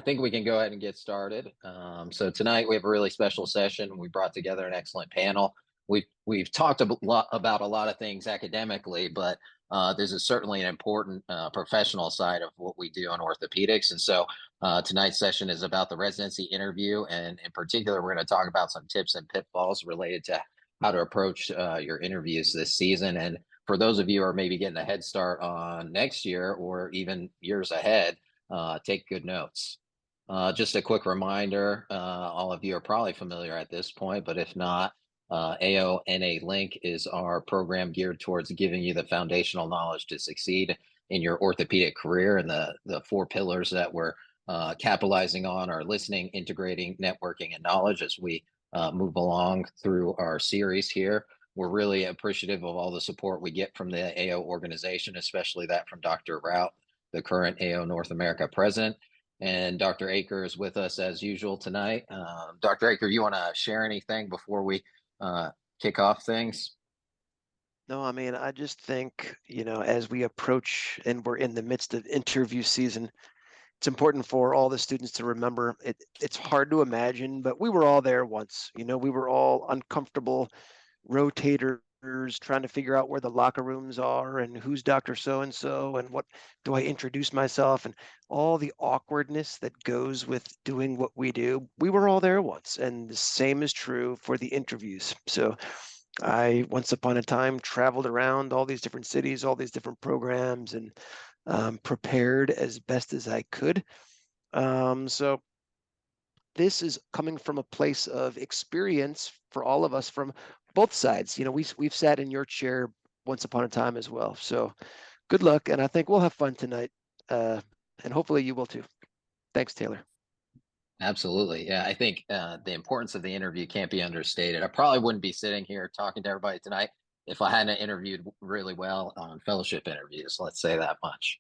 think we can go ahead and get started. So tonight we have a really special session. We brought together an excellent panel. We've talked a lot about a lot of things academically, but this is certainly an important professional side of what we do in orthopedics. And so tonight's session is about the residency interview, and in particular, we're going to talk about some tips and pitfalls related to how to approach your interviews this season. And for those of you who are maybe getting a head start on next year or even years ahead, take good notes. Just a quick reminder, all of you are probably familiar at this point, but if not, AONA Link is our program geared towards giving you the foundational knowledge to succeed in your orthopedic career. And the four pillars that we're capitalizing on are listening, integrating, networking, and knowledge as we move along through our series here. We're really appreciative of all the support we get from the AO organization, especially that from Dr. Rout, the current AO North America president. And Dr. Aker is with us as usual tonight. Dr. Aker, you want to share anything before we kick off things? No, I mean, I just think, as we approach and we're in the midst of interview season, it's important for all the students to remember it's hard to imagine, but we were all there once. We were all uncomfortable rotators trying to figure out where the locker rooms are and who's Dr. So-and-so and what do I introduce myself and all the awkwardness that goes with doing what we do. We were all there once, and the same is true for the interviews. So I, once upon a time, traveled around all these different cities, all these different programs, and prepared as best as I could. So this is coming from a place of experience for all of us from both sides. We've sat in your chair once upon a time as well. So good luck, and I think we'll have fun tonight, and hopefully you will too. Thanks, Taylor. Absolutely. Yeah, I think the importance of the interview can't be understated. I probably wouldn't be sitting here talking to everybody tonight if I hadn't interviewed really well on fellowship interviews. Let's say that much.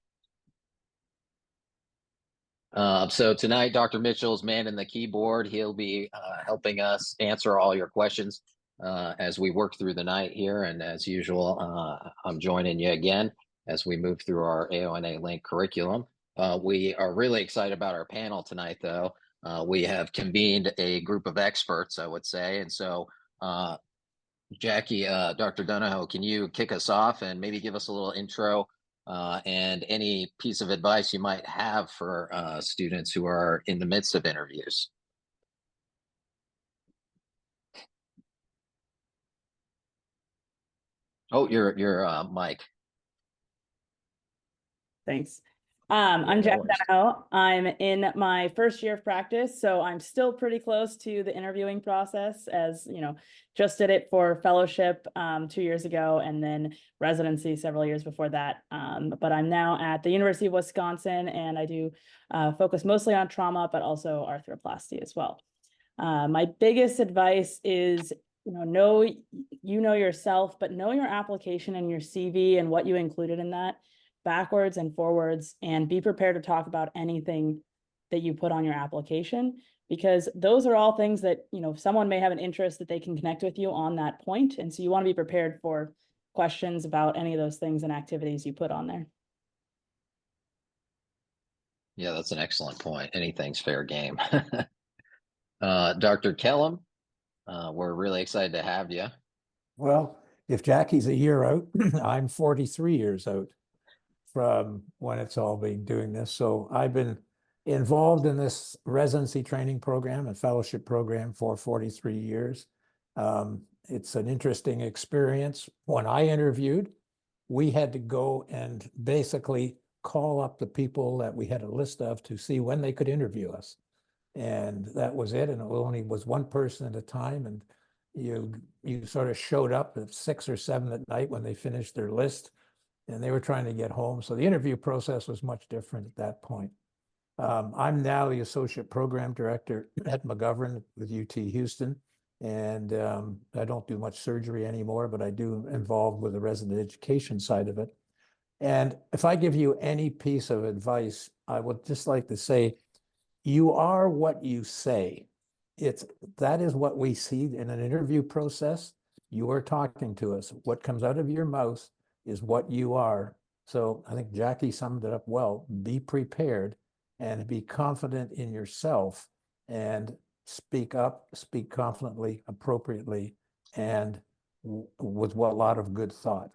So tonight, Dr. Mitchell's manning the keyboard. He'll be helping us answer all your questions as we work through the night here. And as usual, I'm joining you again as we move through our AONA Link curriculum. We are really excited about our panel tonight, though. We have convened a group of experts, I would say. And so, Jackie, Dr. Donahoe, can you kick us off and maybe give us a little intro and any piece of advice you might have for students who are in the midst of interviews? Oh, your mic. Thanks. I'm Jackie Donahoe. I'm in my first year of practice, so I'm still pretty close to the interviewing process, as just did it for fellowship 2 years ago and then residency several years before that. But I'm now at the University of Wisconsin, and I do focus mostly on trauma, but also arthroplasty as well. My biggest advice is know yourself, but know your application and your CV and what you included in that, backwards and forwards, and be prepared to talk about anything that you put on your application, because those are all things that, someone may have an interest that they can connect with you on that point. And so you want to be prepared for questions about any of those things and activities you put on there. Yeah, that's an excellent point. Anything's fair game. Dr. Kellum, we're really excited to have you. Well, if Jackie's a year out, I'm 43 years out from when it's all been doing this. So I've been involved in this residency training program and fellowship program for 43 years. It's an interesting experience. When I interviewed, we had to go and basically call up the people that we had a list of to see when they could interview us. And that was it. And it only was one person at a time. And you sort of showed up at 6 or 7 at night when they finished their list, and they were trying to get home. So the interview process was much different at that point. I'm now the associate program director at McGovern with UT Houston. And I don't do much surgery anymore, but I do involved with the resident education side of it. And if I give you any piece of advice, I would just like to say, you are what you say. That is what we see in an interview process. You are talking to us. What comes out of your mouth is what you are. So I think Jackie summed it up well. Be prepared and be confident in yourself and speak up, speak confidently, appropriately, and with a lot of good thought.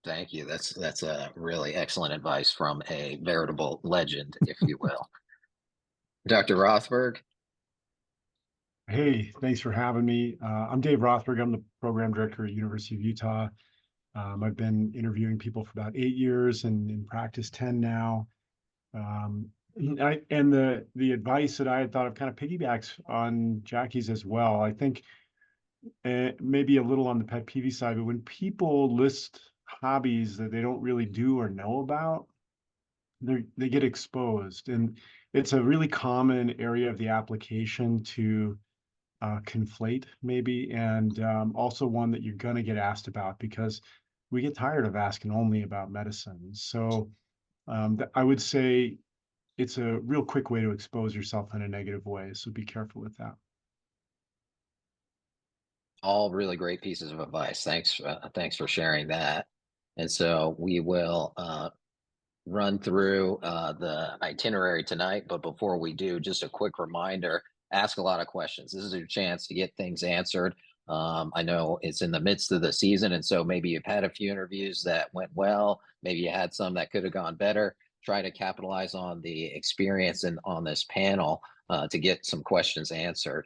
Thank you. That's a really excellent advice from a veritable legend, if you will. Dr. Rothberg. Hey, thanks for having me. I'm Dave Rothberg. I'm the program director at University of Utah. I've been interviewing people for about 8 years and in practice 10 now. And the advice that I had thought of kind of piggybacks on Jackie's as well. I think maybe a little on the pet peeve side, but when people list hobbies that they don't really do or know about, they get exposed. And it's a really common area of the application to conflate maybe, and also one that you're going to get asked about because we get tired of asking only about medicine. So I would say it's a real quick way to expose yourself in a negative way. So be careful with that. All really great pieces of advice. Thanks for sharing that. And so we will run through the itinerary tonight. But before we do, just a quick reminder, ask a lot of questions. This is your chance to get things answered. I know it's in the midst of the season, and so maybe you've had a few interviews that went well. Maybe you had some that could have gone better. Try to capitalize on the experience and on this panel to get some questions answered.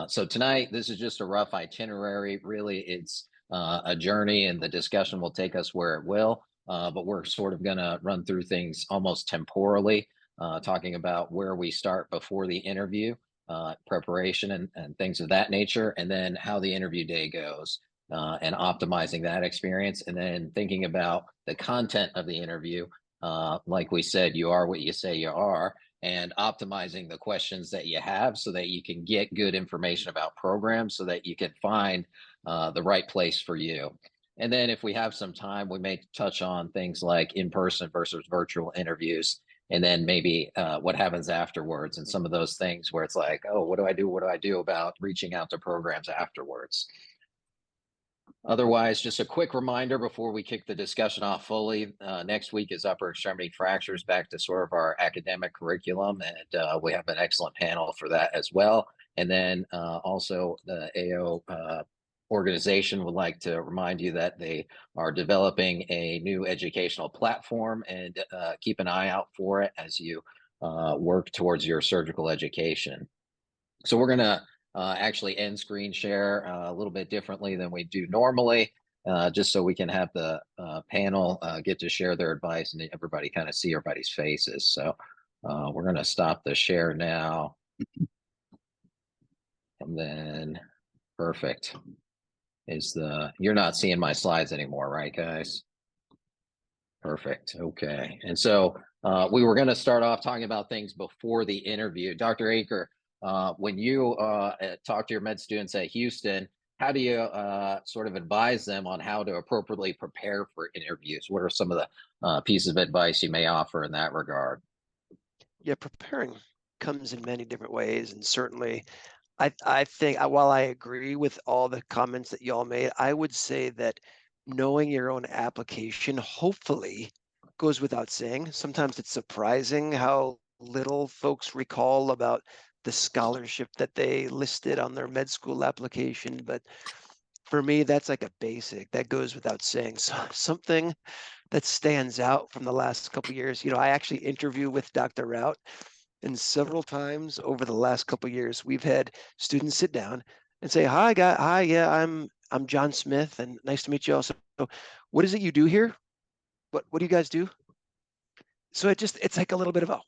So tonight, this is just a rough itinerary. Really, it's a journey, and the discussion will take us where it will. But we're sort of going to run through things almost temporally, talking about where we start before the interview, preparation and things of that nature, and then how the interview day goes, and optimizing that experience, and then thinking about the content of the interview. Like we said, you are what you say you are, and optimizing the questions that you have so that you can get good information about programs so that you can find the right place for you. And then if we have some time, we may touch on things like in-person versus virtual interviews, and then maybe what happens afterwards and some of those things where it's like, oh, what do I do? What do I do about reaching out to programs afterwards? Otherwise, just a quick reminder before we kick the discussion off fully. Next week is upper extremity fractures, back to sort of our academic curriculum, and we have an excellent panel for that as well. And then also the AO organization would like to remind you that they are developing a new educational platform, and keep an eye out for it as you work towards your surgical education. So we're going to actually end screen share a little bit differently than we do normally, just so we can have the panel get to share their advice and everybody kind of see everybody's faces. So we're going to stop the share now. And then, perfect. You're not seeing my slides anymore, right, guys? Perfect. Okay. And so we were going to start off talking about things before the interview. Dr. Aker, when you talk to your med students at Houston, how do you sort of advise them on how to appropriately prepare for interviews? What are some of the pieces of advice you may offer in that regard? Yeah, preparing comes in many different ways, and certainly I think while I agree with all the comments that y'all made, I would say that knowing your own application hopefully goes without saying. Sometimes it's surprising how little folks recall about the scholarship that they listed on their med school application. But for me, that's like a basic that goes without saying. So something that stands out from the last couple of years, I actually interview with Dr. Rout, and several times over the last couple of years, we've had students sit down and say, hi, yeah, I'm John Smith, and nice to meet you also. So what is it you do here? What do you guys do? So it's like a little bit of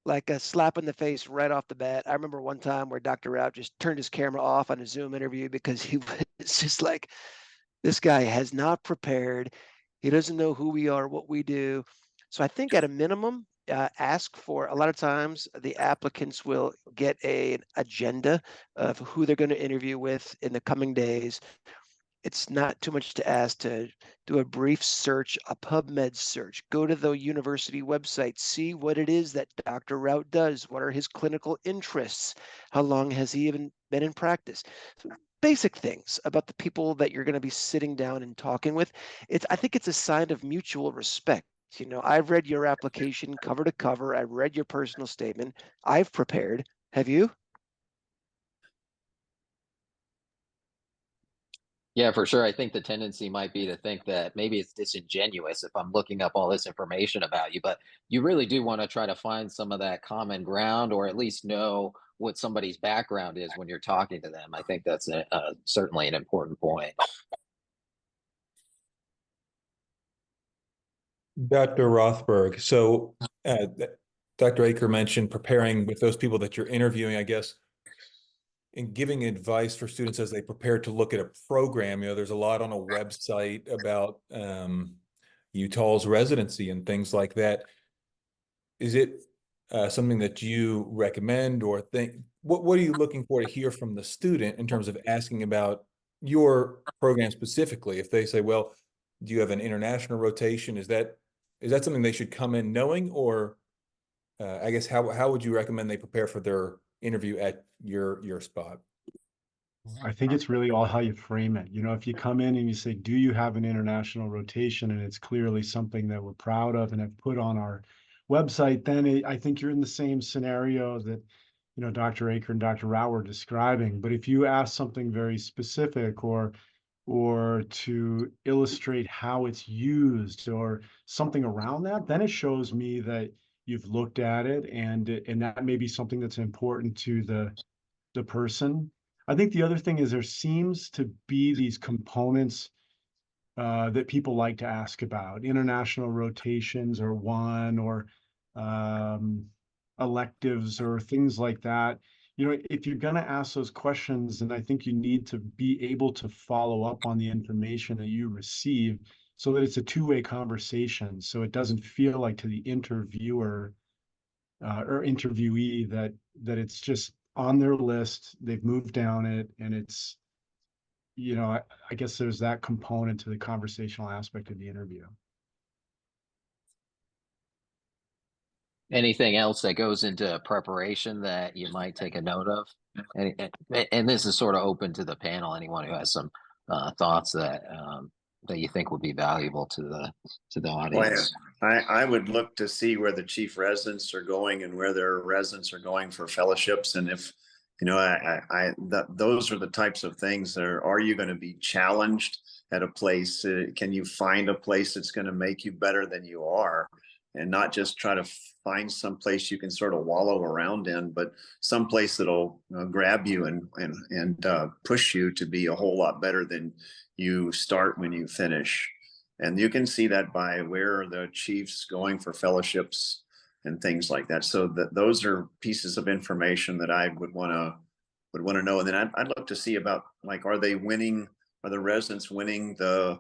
like a slap in the face right off the bat. I remember one time where Dr. Rout just turned his camera off on a Zoom interview because he was just like, this guy has not prepared. He doesn't know who we are, what we do. So I think at a minimum, ask for, a lot of times the applicants will get an agenda of who they're going to interview with in the coming days. It's not too much to ask to do a brief search, a PubMed search, go to the university website, see what it is that Dr. Rout does. What are his clinical interests? How long has he even been in practice? So basic things about the people that you're going to be sitting down and talking with. I think it's a sign of mutual respect. perfect. You know, I've read your application cover to cover. I've read your personal statement. I've prepared. Have you? Yeah, for sure. I think the tendency might be to think that maybe it's disingenuous if I'm looking up all this information about you, but you really do want to try to find some of that common ground or at least know what somebody's background is when you're talking to them. I think that's certainly an important point. Dr. Rothberg, so Dr. Aker mentioned preparing with those people that you're interviewing, I guess, and giving advice for students as they prepare to look at a program. You know, there's a lot on a website about Utah's residency and things like that. Is it something that you recommend or think? What are you looking for to hear from the student in terms of asking about your program specifically? If they say, well, do you have an international rotation? Is that something they should come in knowing, or I guess how would you recommend they prepare for their interview at your spot? I think it's really all how you frame it. You know, if you come in and you say, do you have an international rotation? And it's clearly something that we're proud of and have put on our website, then I think you're in the same scenario that, you know, Dr. Aker and Dr. Rao were describing. But if you ask something very specific or to illustrate how it's used or something around that, then it shows me that you've looked at it, and that may be something that's important to the person. I think the other thing is there seems to be these components that people like to ask about. International rotations or one, or electives or things like that. You know, if you're going to ask those questions, then I think you need to be able to follow up on the information that you receive so that it's a two-way conversation. So it doesn't feel like to the interviewer or interviewee that it's just on their list, they've moved down it, and it's, you know, I guess there's that component to the conversational aspect of the interview. Anything else that goes into preparation that you might take a note of? And this is sort of open to the panel. Anyone who has some thoughts that you think would be valuable to the audience. Well, I would look to see where the chief residents are going and where their residents are going for fellowships, and if you know, those are the types of things that are you going to be challenged at a place? Can you find a place that's going to make you better than you are, and not just try to find some place you can sort of wallow around in, but some place that'll grab you and push you to be a whole lot better than you start when you finish. And you can see that by where the chief's going for fellowships and things like that. So those are pieces of information that I would want to know. And then I'd look to see about, like, are the residents winning the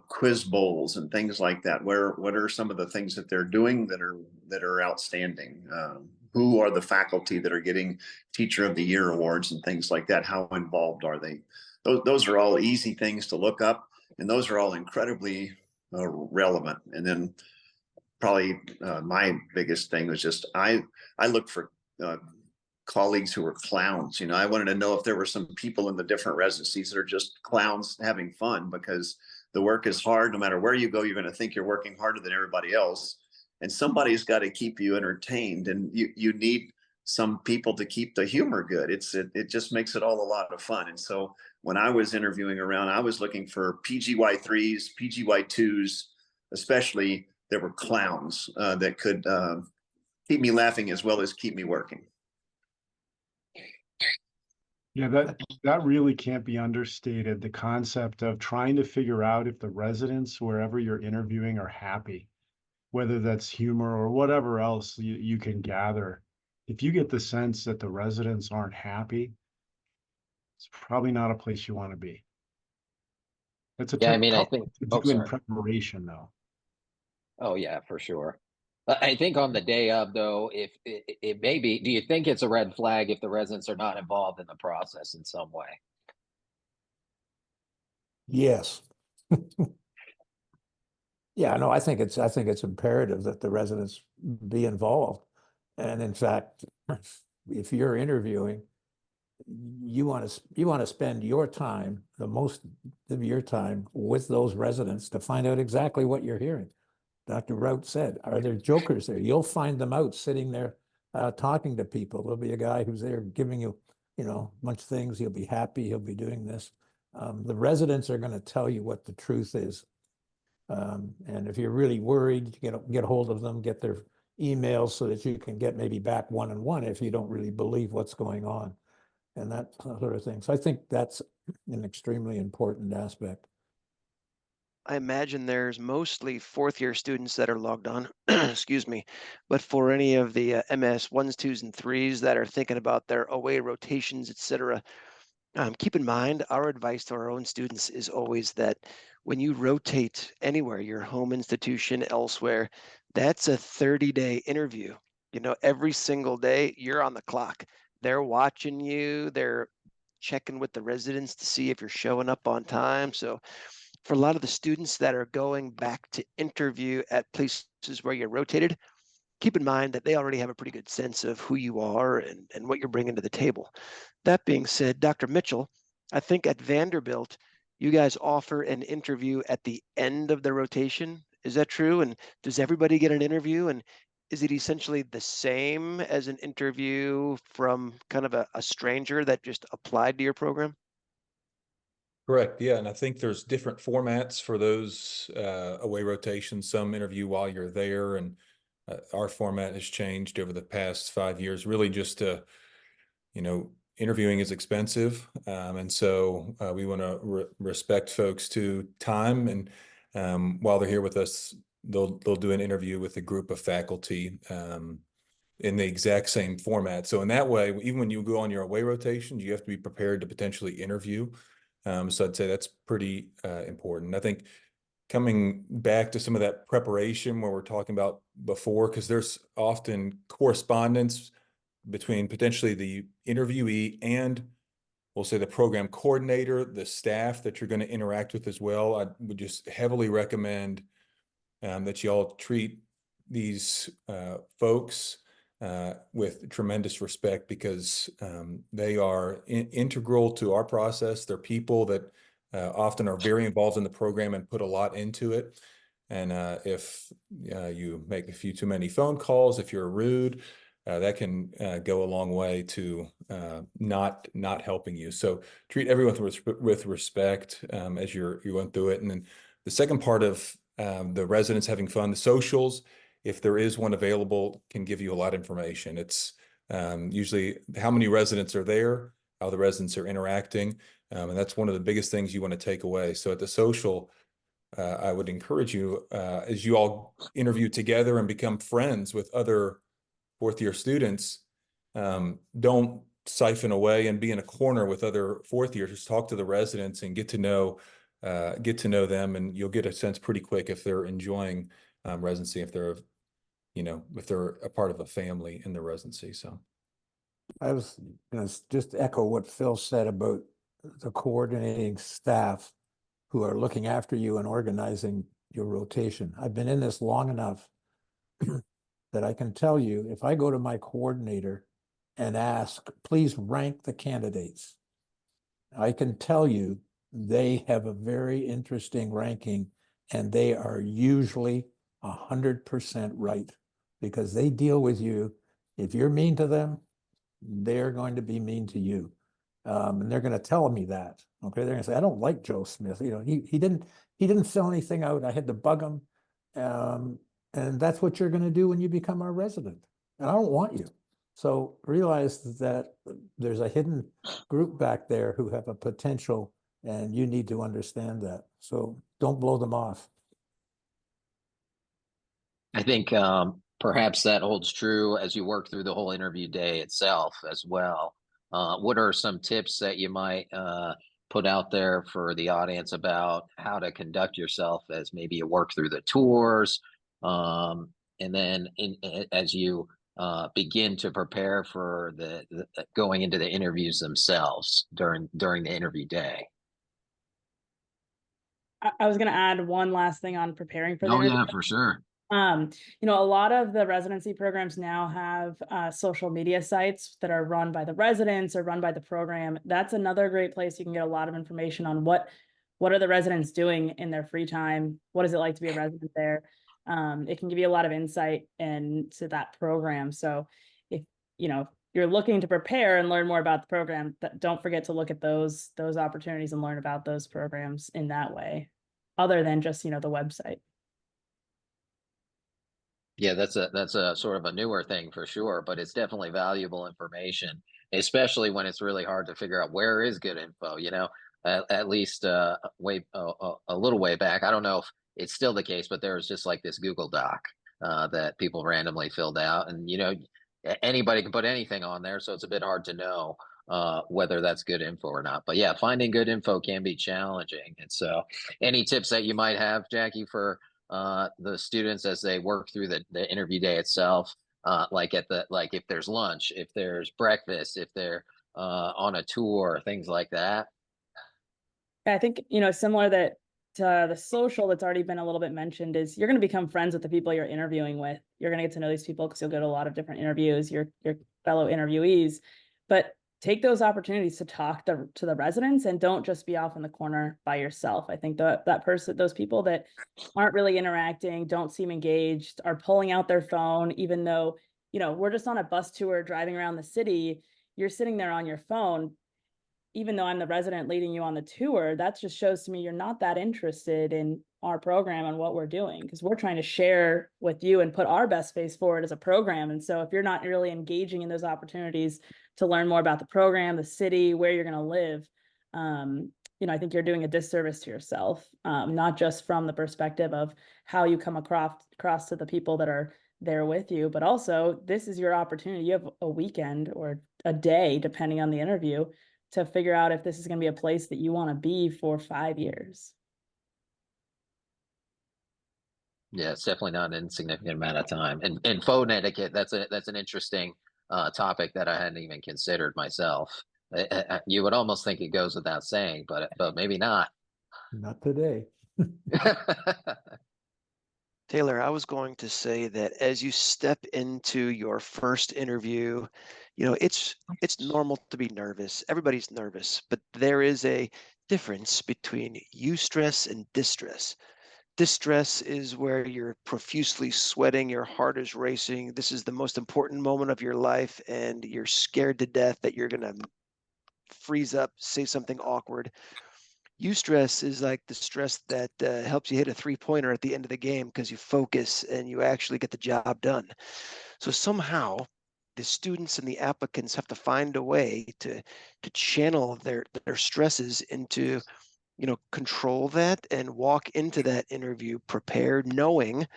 quiz bowls and things like that? What are some of the things that they're doing that are outstanding? Who are the faculty that are getting Teacher of the Year awards and things like that? How involved are they? Those are all easy things to look up, and those are all incredibly relevant. And then probably my biggest thing was just I look for colleagues who are clowns. You know, I wanted to know if there were some people in the different residencies that are just clowns having fun, because the work is hard. No matter where you go, you're going to think you're working harder than everybody else, and somebody's got to keep you entertained, and you need some people to keep the humor good. It just makes it all a lot of fun. And so when I was interviewing around, I was looking for PGY3s, PGY2s, especially that were clowns that could keep me laughing as well as keep me working. Yeah, that really can't be understated. The concept of trying to figure out if the residents wherever you're interviewing are happy, whether that's humor or whatever else you can gather. If you get the sense that the residents aren't happy, it's probably not a place you want to be. That's a I mean, I think to do in preparation, though. Oh yeah, for sure. I think on the day of, though, if it may be, do you think it's a red flag if the residents are not involved in the process in some way? Yes. Yeah, no, I think it's imperative that the residents be involved. And in fact, if you're interviewing, you want to spend your time, the most of your time, with those residents to find out exactly what you're hearing. Dr. Rout said, are there jokers there? You'll find them out sitting there talking to people. There'll be a guy who's there giving you, you know, a bunch of things. He'll be happy. He'll be doing this. The residents are going to tell you what the truth is. And if you're really worried, get a hold of them, get their emails so that you can get maybe back one-on-one if you don't really believe what's going on and that sort of thing. So I think that's an extremely important aspect. I imagine there's mostly fourth year students that are logged on, excuse me, but for any of the MS 1s, 2s, and 3s that are thinking about their away rotations, etc., keep in mind our advice to our own students is always that when you rotate anywhere, your home institution, elsewhere, that's a 30-day interview. You know, every single day you're on the clock. They're watching you, they're checking with the residents to see if you're showing up on time. So for a lot of the students that are going back to interview at places where you're rotated, keep in mind that they already have a pretty good sense of who you are and what you're bringing to the table. That being said, Dr. Mitchell, I think at Vanderbilt, you guys offer an interview at the end of the rotation. Is that true? And does everybody get an interview? And is it essentially the same as an interview from kind of a stranger that just applied to your program? Correct. Yeah. And I think there's different formats for those away rotations. Some interview while you're there, and our format has changed over the past 5 years, really just to, you know, interviewing is expensive. And so we want to respect folks to time. And while they're here with us, they'll do an interview with a group of faculty in the exact same format. So in that way, even when you go on your away rotations, you have to be prepared to potentially interview. So I'd say that's pretty important. I think coming back to some of that preparation where we're talking about before, because there's often correspondence between potentially the interviewee and, we'll say, the program coordinator, the staff that you're going to interact with as well. I would just heavily recommend that you all treat these folks with tremendous respect, because they are integral to our process. They're people that often are very involved in the program and put a lot into it. And if you make a few too many phone calls, if you're rude, that can go a long way to not helping you. So treat everyone with respect as you're going through it. And then the second part of the residents having fun, the socials, if there is one available, can give you a lot of information. It's usually how many residents are there, how the residents are interacting, and that's one of the biggest things you want to take away. So at the social, I would encourage you, as you all interview together and become friends with other fourth year students, don't siphon away and be in a corner with other fourth years. Just talk to the residents and get to know them, and you'll get a sense pretty quick if they're enjoying residency, if they're a part of a family in the residency. So I was going to just echo what Phil said about the coordinating staff who are looking after you and organizing your rotation. I've been in this long enough that I can tell you, if I go to my coordinator and ask, please rank the candidates, I can tell you they have a very interesting ranking, and they are usually 100% right, because they deal with you. If you're mean to them, they're going to be mean to you. And they're going to tell me that. Okay, they're going to say, I don't like Joe Smith. You know, he didn't fill anything out. I had to bug him. And that's what you're going to do when you become our resident. And I don't want you. So realize that there's a hidden group back there who have a potential, and you need to understand that. So don't blow them off. I think perhaps that holds true as you work through the whole interview day itself as well. What are some tips that you might put out there for the audience about how to conduct yourself as maybe you work through the tours, and then as you begin to prepare for the going into the interviews themselves during the interview day? I was going to add one last thing on preparing for the interview. Yeah, for sure. A lot of the residency programs now have social media sites that are run by the residents or run by the program. That's another great place you can get a lot of information on what are the residents doing in their free time? What is it like to be a resident there? it can give you a lot of insight into that program. So if, you're looking to prepare and learn more about the program, don't forget to look at those opportunities and learn about those programs in that way, other than just, the website. Yeah, that's a sort of a newer thing for sure, but it's definitely valuable information, especially when it's really hard to figure out where is good info. At least a little way back. I don't know if it's still the case, but there was just like this Google Doc that people randomly filled out, and anybody can put anything on there, so it's a bit hard to know whether that's good info or not. But yeah, finding good info can be challenging. And so, any tips that you might have, Jackie, for the students as they work through the interview day itself, like if there's lunch, if there's breakfast, if they're on a tour, things like that? I think, similar that to the social that's already been a little bit mentioned, is you're going to become friends with the people you're interviewing with. You're going to get to know these people because you'll go to a lot of different interviews, your fellow interviewees, but take those opportunities to talk to the residents, and don't just be off in the corner by yourself. I think those people that aren't really interacting, don't seem engaged, are pulling out their phone, even though, we're just on a bus tour driving around the city, you're sitting there on your phone. Even though I'm the resident leading you on the tour, that just shows to me you're not that interested in our program and what we're doing, because we're trying to share with you and put our best face forward as a program. And so if you're not really engaging in those opportunities to learn more about the program, the city, where you're going to live, I think you're doing a disservice to yourself, not just from the perspective of how you come across to the people that are there with you, but also this is your opportunity. You have a weekend or a day, depending on the interview, to figure out if this is going to be a place that you want to be for 5 years. Yeah, it's definitely not an insignificant amount of time. And phone etiquette, that's an interesting topic that I hadn't even considered myself. You would almost think it goes without saying, but maybe not. Not today. Taylor, I was going to say that as you step into your first interview, it's normal to be nervous. Everybody's nervous, but there is a difference between eustress and distress. Distress is where you're profusely sweating, your heart is racing. This is the most important moment of your life, and you're scared to death that you're going to freeze up, say something awkward. Eustress is like the stress that helps you hit a three-pointer at the end of the game because you focus and you actually get the job done. So somehow the students and the applicants have to find a way to channel their stresses into, control that and walk into that interview prepared, knowing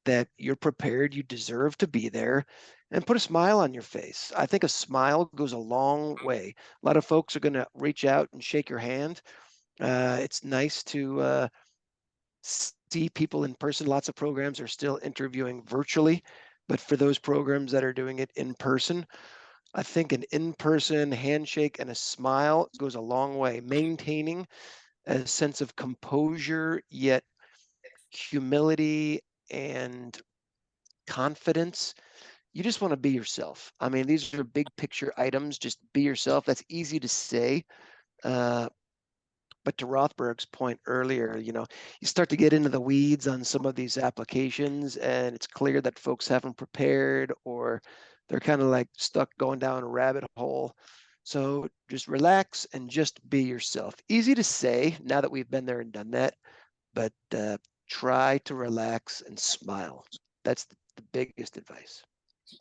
that you're prepared, you deserve to be there, and put a smile on your face. I think a smile goes a long way. A lot of folks are going to reach out and shake your hand. It's nice to see people in person. Lots of programs are still interviewing virtually, but for those programs that are doing it in person, I think an in-person handshake and a smile goes a long way. Maintaining a sense of composure, yet humility and confidence. You just want to be yourself. I mean, these are big picture items. Just be yourself. That's easy to say. But to Rothberg's point earlier, you start to get into the weeds on some of these applications, and it's clear that folks haven't prepared, or they're kind of like stuck going down a rabbit hole. So just relax and just be yourself. Easy to say now that we've been there and done that, but try to relax and smile. That's the biggest advice.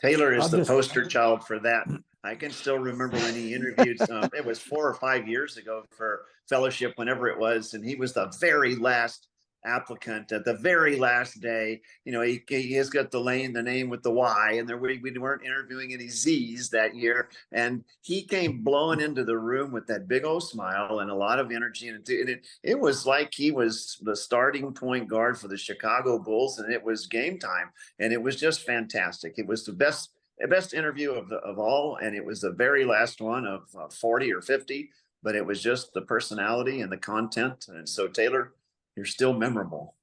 Taylor is the poster child for that. I can still remember when he interviewed it was 4 or 5 years ago for fellowship, whenever it was, and he was the very last applicant at the very last day. He has got the name with the Y, and we weren't interviewing any Z's that year, and he came blowing into the room with that big old smile and a lot of energy, and it was like he was the starting point guard for the Chicago Bulls, and it was game time, and it was just fantastic. It was the best interview of all, and it was the very last one of 40 or 50, but it was just the personality and the content. And so, Taylor, you're still memorable.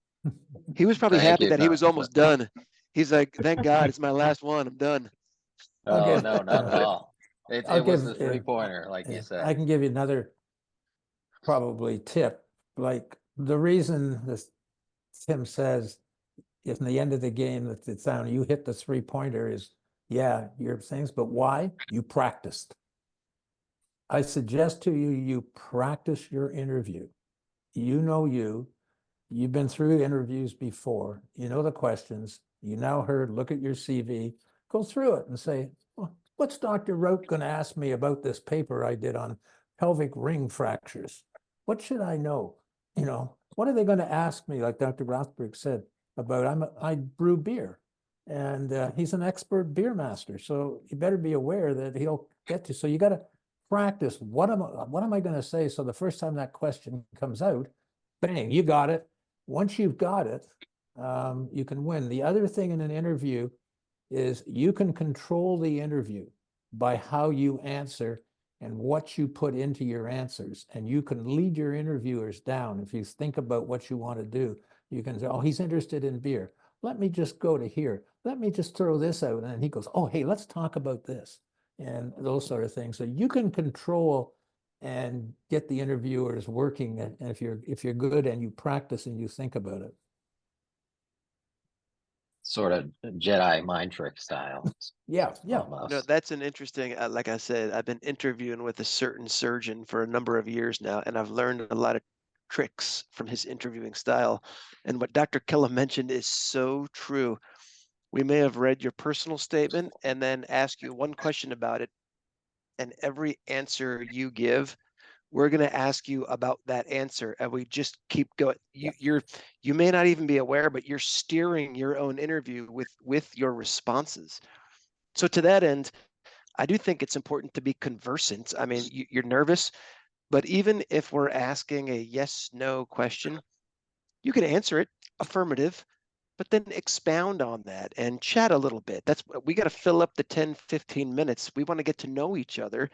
He was probably happy that he was almost done. He's like, thank God, it's my last one. I'm done. Oh, no, not at all. It was the three-pointer, like you said. I can give you another probably tip. Like the reason Tim says if in the end of the game that it's down, you hit the 3-pointer is, yeah, your things, but why? You practiced. I suggest to you, you practice your interview. You know you've been through interviews before, you know the questions, you now heard, look at your CV, go through it and say, well, what's Dr. Rout going to ask me about this paper I did on pelvic ring fractures? What should I know? You know, what are they going to ask me, like Dr. Rothberg said, about I brew beer, and he's an expert beer master, so you better be aware that he'll get to. So you got to practice. What am I going to say? So the first time that question comes out, bang, you got it. Once you've got it, you can win. The other thing in an interview is you can control the interview by how you answer and what you put into your answers. And you can lead your interviewers down. If you think about what you want to do, you can say, oh, he's interested in beer. Let me just go to here. Let me just throw this out. And he goes, oh, hey, let's talk about this. And those sort of things. So you can control and get the interviewers working. And if you're good and you practice and you think about it. Sort of Jedi mind trick style. Yeah. Almost. No, that's an interesting, like I said, I've been interviewing with a certain surgeon for a number of years now, and I've learned a lot of tricks from his interviewing style. And what Dr. Killa mentioned is so true. We may have read your personal statement and then ask you one question about it, and every answer you give, we're going to ask you about that answer, and we just keep going. You may not even be aware, but you're steering your own interview with your responses. So to that end, I do think it's important to be conversant. I mean, you're nervous, but even if we're asking a yes/no question, you can answer it affirmative, but then expound on that and chat a little bit. We got to fill up the 10-15 minutes. We want to get to know each other.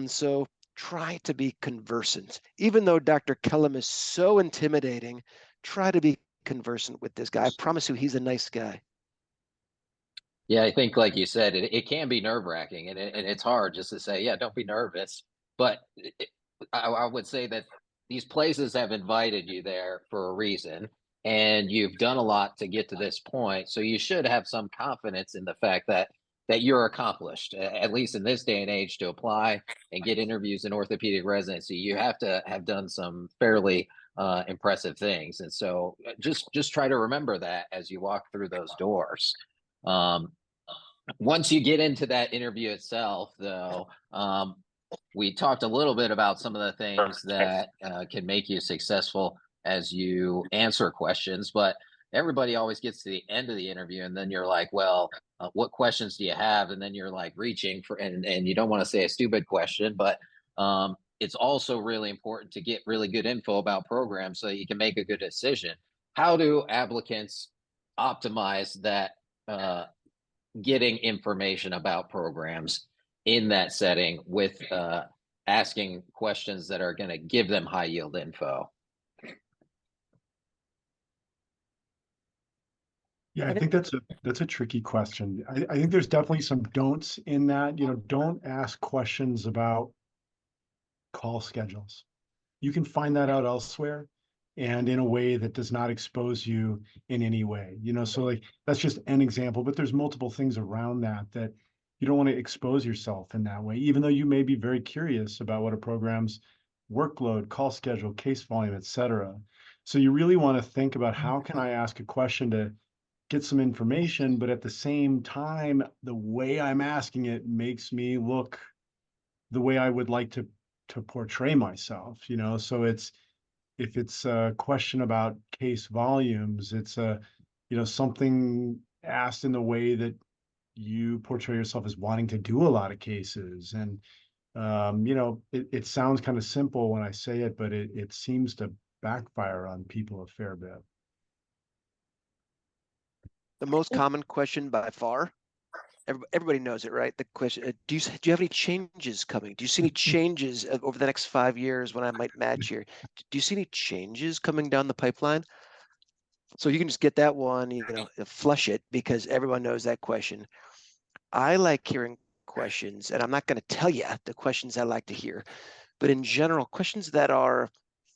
So try to be conversant. Even though Dr. Kellum is so intimidating, try to be conversant with this guy. I promise you, he's a nice guy. Yeah, I think, like you said, it can be nerve-wracking, and it's hard just to say, yeah, don't be nervous. But I would say that these places have invited you there for a reason, and you've done a lot to get to this point. So you should have some confidence in the fact that you're accomplished, at least in this day and age, to apply and get interviews in orthopedic residency. You have to have done some fairly impressive things, and so just try to remember that as you walk through those doors. Once you get into that interview itself, though, we talked a little bit about some of the things that can make you successful as you answer questions, but everybody always gets to the end of the interview, and then you're like, well, what questions do you have? And then you're like reaching for, and you don't want to say a stupid question, but it's also really important to get really good info about programs so that you can make a good decision. How do applicants optimize that getting information about programs in that setting with asking questions that are going to give them high yield info? Yeah, I think that's a tricky question. I think there's definitely some don'ts in that. Don't ask questions about call schedules. You can find that out elsewhere and in a way that does not expose you in any way. So like that's just an example, but there's multiple things around that you don't want to expose yourself in that way, even though you may be very curious about what a program's workload, call schedule, case volume, et cetera. So you really want to think about how can I ask a question to get some information, but at the same time, the way I'm asking it makes me look the way I would like to portray myself, so if it's a question about case volumes, it's something asked in the way that you portray yourself as wanting to do a lot of cases. And, it sounds kind of simple when I say it, but it seems to backfire on people a fair bit. The most common question by far, everybody knows it, right? The question, do you have any changes coming? Do you see any changes over the next 5 years when I might match here? Do you see any changes coming down the pipeline? So you can just get that one, flush it, because everyone knows that question. I like hearing questions, and I'm not going to tell you the questions I like to hear, but in general, questions that are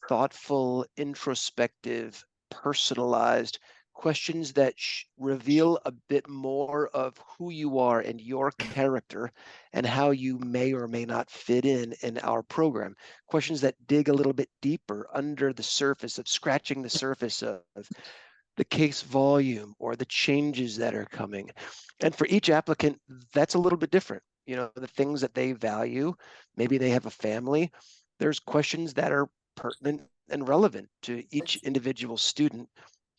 thoughtful, introspective, personalized, questions that reveal a bit more of who you are and your character and how you may or may not fit in our program. Questions that dig a little bit deeper under the surface of scratching the surface of the case volume or the changes that are coming. And for each applicant, that's a little bit different. You know, the things that they value, maybe they have a family. There's questions that are pertinent and relevant to each individual student.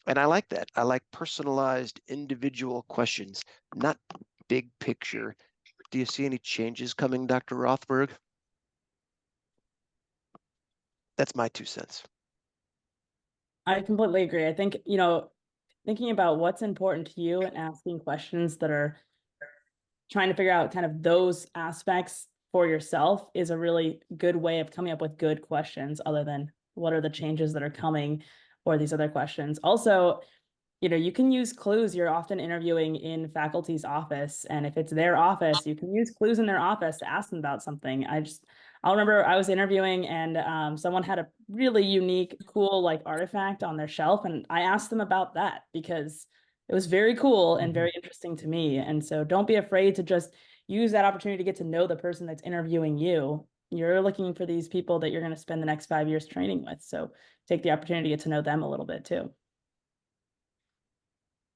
And I like that. I like personalized individual questions, not big picture. Do you see any changes coming, Dr. Rothberg? That's my 2 cents. I completely agree. I think, you know, thinking about what's important to you and asking questions that are trying to figure out kind of those aspects for yourself is a really good way of coming up with good questions, other than what are the changes that are coming or these other questions. Also, you know, you can use clues. You're often interviewing in faculty's office, and if it's their office, you can use clues in their office to ask them about something. I'll remember I was interviewing, and someone had a really unique, cool like artifact on their shelf, and I asked them about that because it was very cool and very interesting to me. And so don't be afraid to just use that opportunity to get to know the person that's interviewing you. You're looking for these people that you're going to spend the next 5 years training with. So take the opportunity to get to know them a little bit too.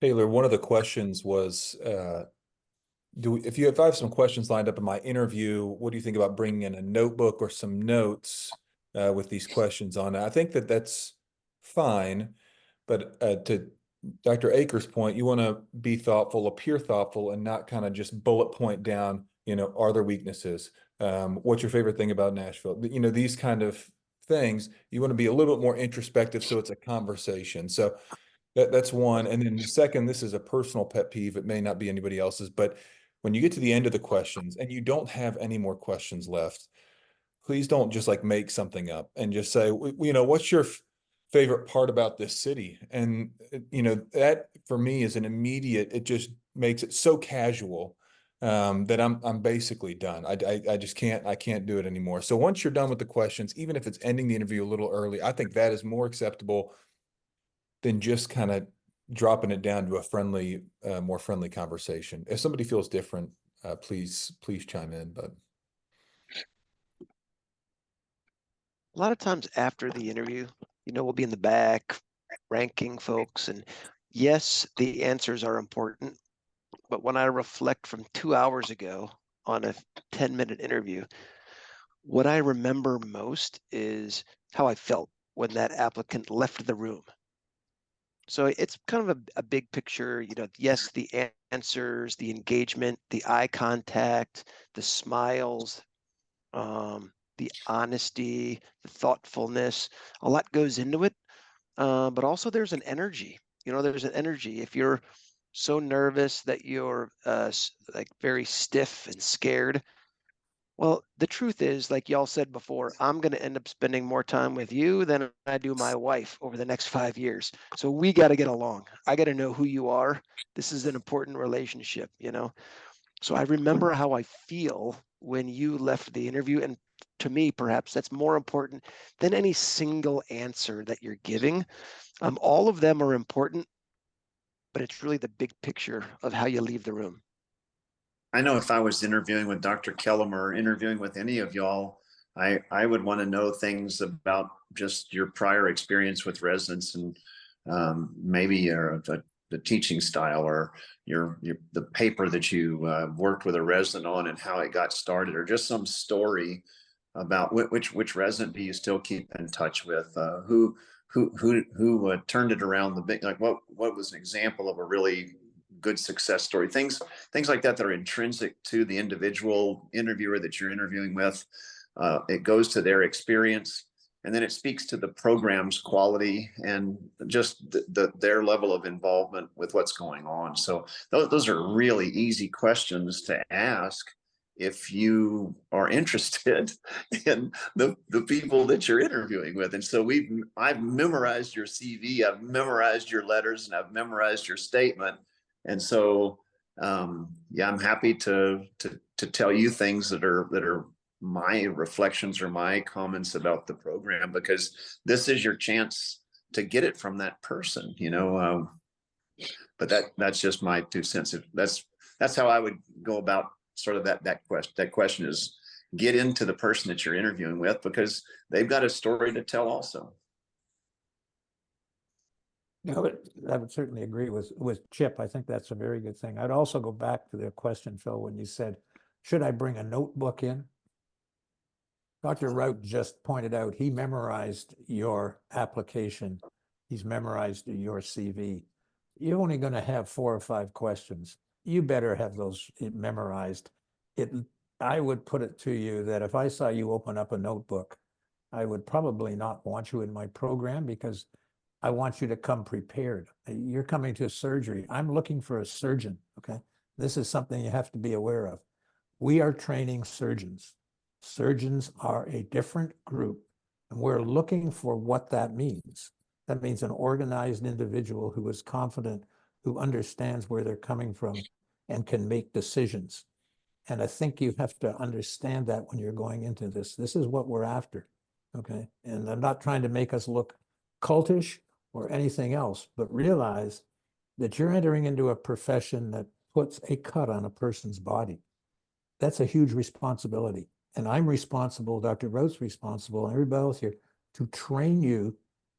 Taylor, one of the questions was, if I have some questions lined up in my interview, what do you think about bringing in a notebook or some notes with these questions on it? I think that that's fine, but to Dr. Akers' point, you want to be thoughtful, appear thoughtful, and not kind of just bullet point down, you know, are there weaknesses? What's your favorite thing about Nashville? You know, these kind of things, you want to be a little bit more introspective so it's a conversation. So that's one. And then the second, this is a personal pet peeve. It may not be anybody else's, but when you get to the end of the questions and you don't have any more questions left, please don't just like make something up and just say, you know, what's your favorite part about this city? And, you know, that for me is an immediate, it just makes it so casual that I'm basically done. I just can't do it anymore. So once you're done with the questions, even if it's ending the interview a little early, I think that is more acceptable than just kind of dropping it down to a friendly, more friendly conversation. If somebody feels different, please chime in. But A lot of times after the interview, you know, we'll be in the back ranking folks, and yes, the answers are important. But when I reflect from 2 hours ago on a 10-minute interview, what I remember most is how I felt when that applicant left the room. So it's kind of a big picture, you know, yes, the answers, the engagement, the eye contact, the smiles, the honesty, the thoughtfulness, a lot goes into it. But also there's an energy, you know, there's an energy. If you're so nervous that you're like very stiff and scared, well, the truth is, like y'all said before, I'm going to end up spending more time with you than I do my wife over the next 5 years. So we got to get along. I got to know who you are. This is an important relationship, you know? So I remember how I feel when you left the interview. And to me, perhaps that's more important than any single answer that you're giving. All of them are important, but it's really the big picture of how you leave the room. I know if I was interviewing with Dr. Kellum or interviewing with any of y'all, I would want to know things about just your prior experience with residents and maybe the teaching style or the paper that you worked with a resident on and how it got started, or just some story about which resident do you still keep in touch with, who turned it around, the big, like what was an example of a really good success story, things like that are intrinsic to the individual interviewer that you're interviewing with. It goes to their experience, and then it speaks to the program's quality and just their level of involvement with what's going on. So those are really easy questions to ask if you are interested in the people that you're interviewing with. And so I've memorized your CV, I've memorized your letters, and I've memorized your statement. And so, yeah, I'm happy to tell you things that are my reflections or my comments about the program, because this is your chance to get it from that person. You know, But that's just my 2 cents. That's how I would go about sort of that question. That question is, get into the person that you're interviewing with, because they've got a story to tell also. No, I would certainly agree with Chip. I think that's a very good thing. I'd also go back to the question, Phil, when you said, should I bring a notebook in? Dr. Rout just pointed out he memorized your application. He's memorized your CV. You're only going to have 4 or 5 questions. You better have those memorized. I would put it to you that if I saw you open up a notebook, I would probably not want you in my program, because I want you to come prepared. You're coming to surgery. I'm looking for a surgeon, okay? This is something you have to be aware of. We are training surgeons. Surgeons are a different group, and we're looking for what that means. That means an organized individual who is confident, who understands where they're coming from, and can make decisions. And I think you have to understand that when you're going into this. This is what we're after, okay? And I'm not trying to make us look cultish or anything else, but realize that you're entering into a profession that puts a cut on a person's body. That's a huge responsibility. And I'm responsible, Dr. Rout's responsible, and everybody else here, to train you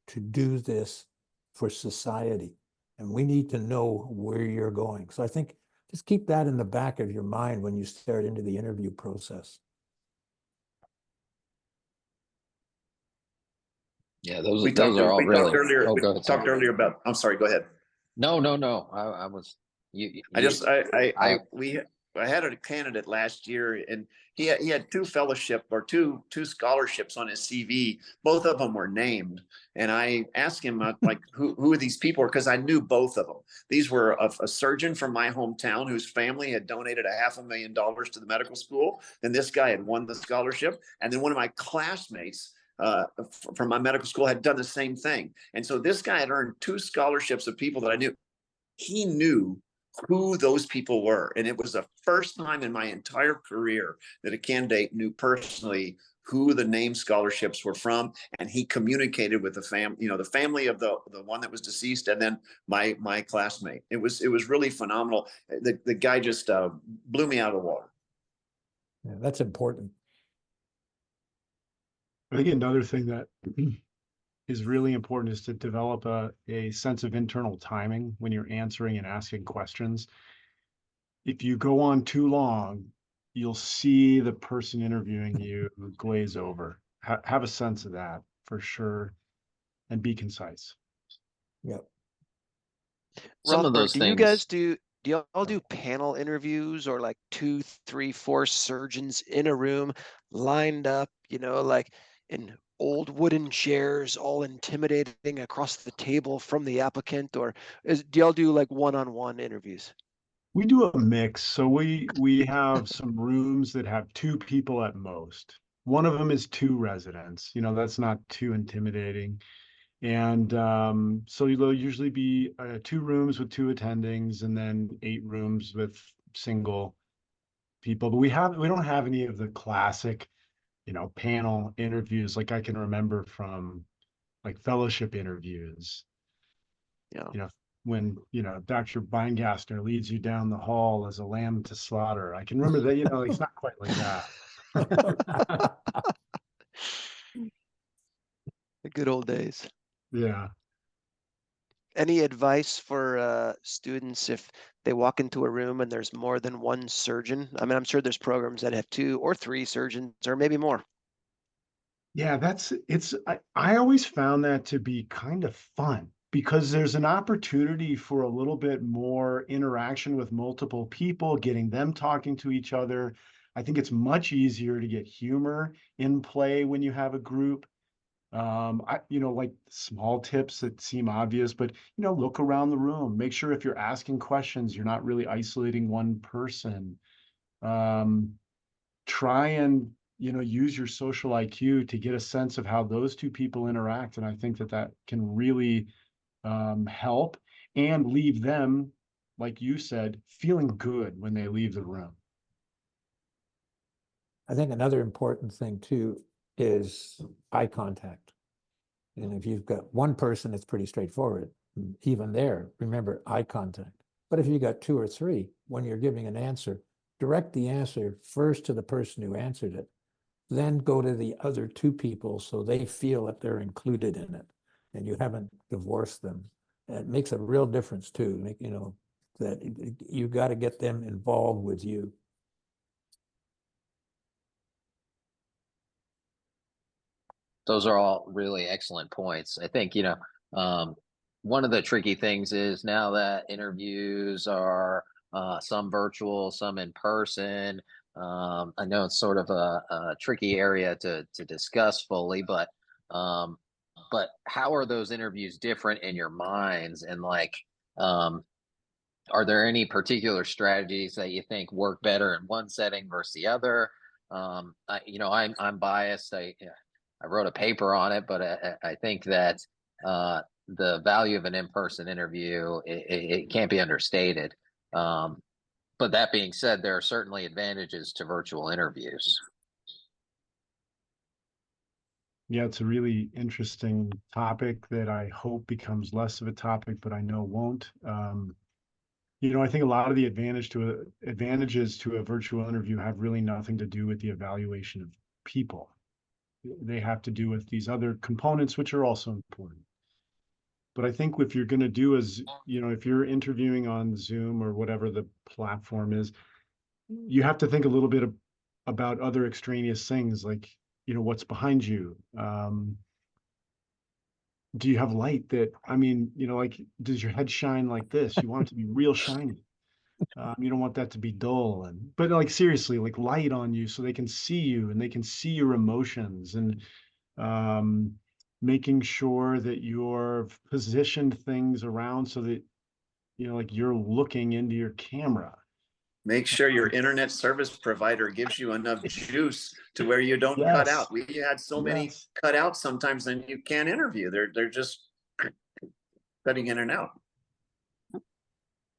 to do this for society. And we need to know where you're going. So I think just keep that in the back of your mind when you start into the interview process. Yeah, those We are all really. Go ahead. Talked earlier about. I'm sorry. Go ahead. No. I was you. I had a candidate last year, and he had 2 fellowship or two scholarships on his CV. Both of them were named, and I asked him like who are these people? Because I knew both of them. These were a surgeon from my hometown whose family had donated $500,000 to the medical school, and this guy had won the scholarship, and then one of my classmates from my medical school had done the same thing. And so this guy had earned 2 scholarships of people that I knew. He knew who those people were. And it was the first time in my entire career that a candidate knew personally who the name scholarships were from. And he communicated with the family, the family of the one that was deceased, and then my classmate. It was really phenomenal. The guy just blew me out of the water. Yeah, that's important. I think another thing that is really important is to develop a sense of internal timing when you're answering and asking questions. If you go on too long, you'll see the person interviewing you glaze over. Have a sense of that for sure, and be concise. Yep. Some of those do things. You guys do y'all do panel interviews, or like 2, 3, 4 surgeons in a room lined up, like in old wooden chairs, all intimidating across the table from the applicant? Or do y'all do like one-on-one interviews? We do a mix. So we have some rooms that have 2 people at most. One of them is 2 residents. That's not too intimidating. And so there'll usually be 2 rooms with 2 attendings, and then 8 rooms with single people. But we don't have any of the classic, panel interviews like I can remember from like fellowship interviews. Yeah. When Dr. Beingastner leads you down the hall as a lamb to slaughter. I can remember that. It's not quite like that. The good old days. Yeah. Any advice for students if they walk into a room and there's more than one surgeon? I mean, I'm sure there's programs that have 2 or 3 surgeons, or maybe more. Yeah, I always found that to be kind of fun, because there's an opportunity for a little bit more interaction with multiple people, getting them talking to each other. I think it's much easier to get humor in play when you have a group. Like small tips that seem obvious, but look around the room. Make sure if you're asking questions, you're not really isolating one person. Try and use your social IQ to get a sense of how those 2 people interact, and I think that can really help and leave them, like you said, feeling good when they leave the room. I think another important thing too is eye contact. And if you've got one person, it's pretty straightforward. even there, remember eye contact. But if you got 2 or 3, when you're giving an answer, direct the answer first to the person who answered it, then go to the other 2 people so they feel that they're included in it and you haven't divorced them. It makes a real difference too, that you got to get them involved with you. Those are all really excellent points. I think, one of the tricky things is now that interviews are some virtual, some in person. I know it's sort of a tricky area to discuss fully, but how are those interviews different in your minds? And are there any particular strategies that you think work better in one setting versus the other? I'm biased. I wrote a paper on it, but I think that the value of an in-person interview, it can't be understated. But that being said, there are certainly advantages to virtual interviews. Yeah, it's a really interesting topic that I hope becomes less of a topic, but I know won't. I think a lot of the advantages to a virtual interview have really nothing to do with the evaluation of people. They have to do with these other components, which are also important. But I think if you're going to do if you're interviewing on Zoom or whatever the platform is, you have to think a little bit about other extraneous things like, what's behind you. Do you have light does your head shine like this? You want it to be real shiny. You don't want that to be dull. But seriously, light on you so they can see you and they can see your emotions, and making sure that you're positioned things around so that, you're looking into your camera. Make sure your internet service provider gives you enough juice to where you don't cut out. We had so many cut out sometimes, then you can't interview. They're just cutting in and out.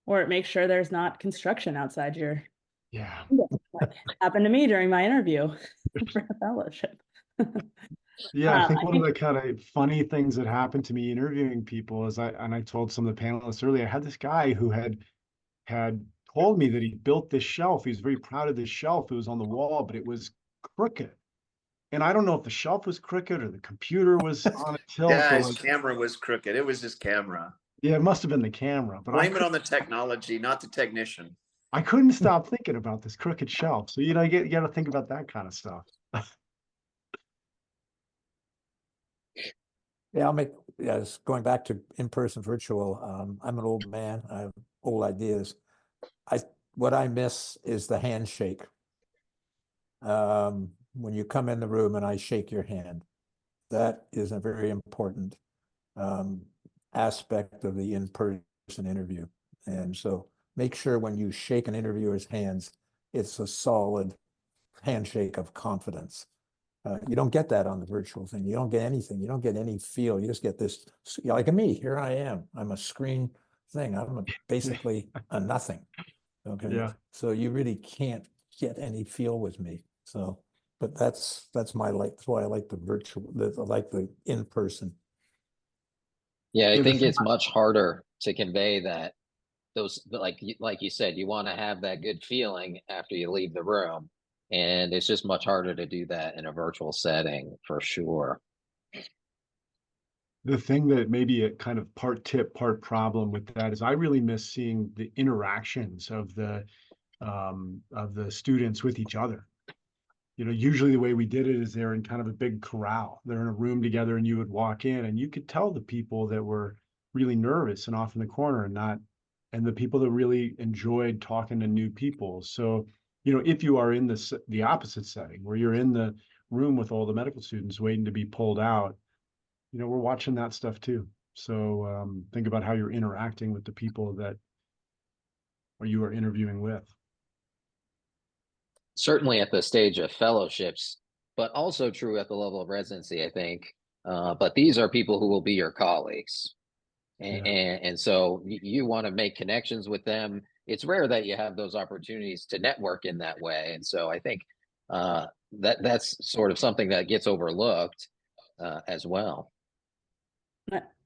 Or make sure there's not construction outside your. Yeah. Like happened to me during my interview for a fellowship. Yeah, I think one of the kind of funny things that happened to me interviewing people is I told some of the panelists earlier, I had this guy who had told me that he built this shelf. He was very proud of this shelf. It was on the wall, but it was crooked. And I don't know if the shelf was crooked or the computer was on a tilt. Yeah, his camera was crooked. It was his camera. Yeah, it must have been the camera. But blame it on the technology, not the technician. I couldn't stop thinking about this crooked shelf. So, you got to think about that kind of stuff. Yeah, going back to in-person virtual, I'm an old man. I have old ideas. What I miss is the handshake. When you come in the room and I shake your hand, that is a very important aspect of the in-person interview. And so make sure when you shake an interviewer's hands, it's a solid handshake of confidence. You don't get that on the virtual thing. You don't get anything. You don't get any feel. You just get this, like me, here I am. I'm a screen thing. I'm basically a nothing. Okay. Yeah. So you really can't get any feel with me. So, but that's that's why I like the virtual, I like the in-person. Yeah, I think it's much harder to convey that like you said, you want to have that good feeling after you leave the room. And it's just much harder to do that in a virtual setting for sure. The thing that may be a kind of part tip, part problem with that is I really miss seeing the interactions of the students with each other. Usually the way we did it is they're in kind of a big corral. They're in a room together and you would walk in and you could tell the people that were really nervous and off in the corner and the people that really enjoyed talking to new people. So, if you are in the opposite setting where you're in the room with all the medical students waiting to be pulled out, we're watching that stuff too. So think about how you're interacting with the people that you are interviewing with. Certainly at the stage of fellowships, but also true at the level of residency, I think. But these are people who will be your colleagues. And so you want to make connections with them. It's rare that you have those opportunities to network in that way. And so I think that's sort of something that gets overlooked as well.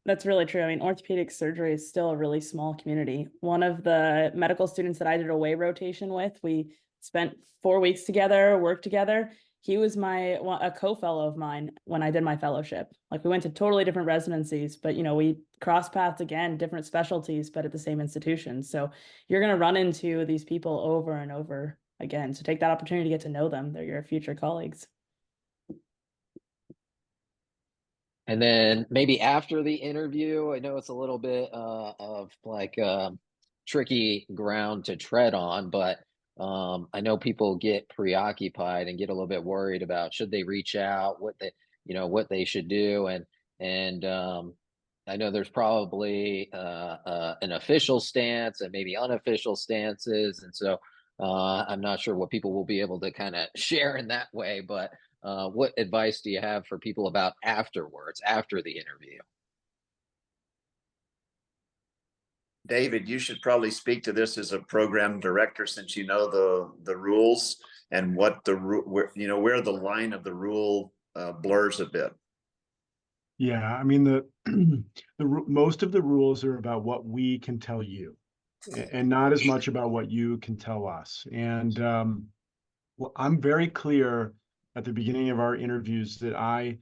That's really true. I mean, orthopedic surgery is still a really small community. One of the medical students that I did away rotation with, we spent 4 weeks together, worked together. He was a co-fellow of mine when I did my fellowship. Like, we went to totally different residencies, but we crossed paths again, different specialties, but at the same institution. So you're going to run into these people over and over again. So take that opportunity to get to know them. They're your future colleagues. And then maybe after the interview, I know it's a little bit of like tricky ground to tread on, but I know people get preoccupied and get a little bit worried about should they reach out, what they should do, and I know there's probably an official stance and maybe unofficial stances, and so I'm not sure what people will be able to kind of share in that way, but. What advice do you have for people about afterwards, after the interview? David, you should probably speak to this as a program director, since you know the rules and what where the line of the rule blurs a bit. Yeah, I mean most of the rules are about what we can tell you, and not as much about what you can tell us. And well, I'm very clear at the beginning of our interviews that I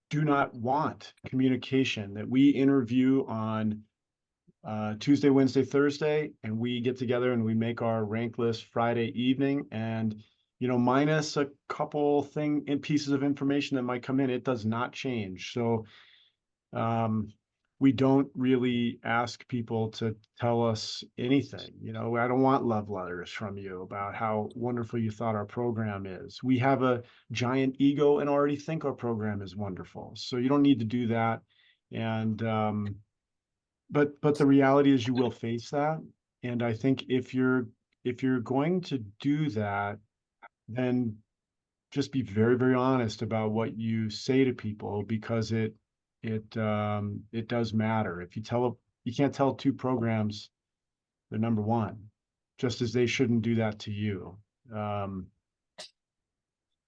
do not want communication, that we interview on Tuesday, Wednesday, Thursday, and we get together and we make our rank list Friday evening. And, minus a couple pieces of information that might come in, it does not change. So we don't really ask people to tell us anything. I don't want love letters from you about how wonderful you thought our program is. We have a giant ego and already think our program is wonderful. So you don't need to do that. And but the reality is you will face that. And I think if you're going to do that, then just be very, very honest about what you say to people, because it does matter. If you can't tell two programs they're number one, just as they shouldn't do that to you. I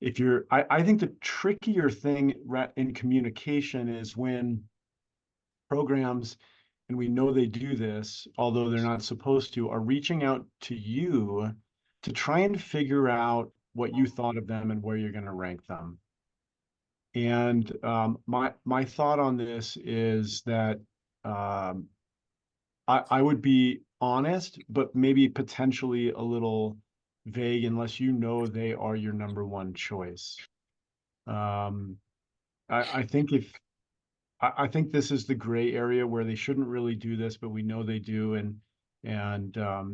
think the trickier thing in communication is when programs, and we know they do this, although they're not supposed to, are reaching out to you to try and figure out what you thought of them and where you're going to rank them. And my thought on this is that I would be honest, but maybe potentially a little vague unless they are your number one choice. I think I think this is the gray area where they shouldn't really do this, but we know they do, and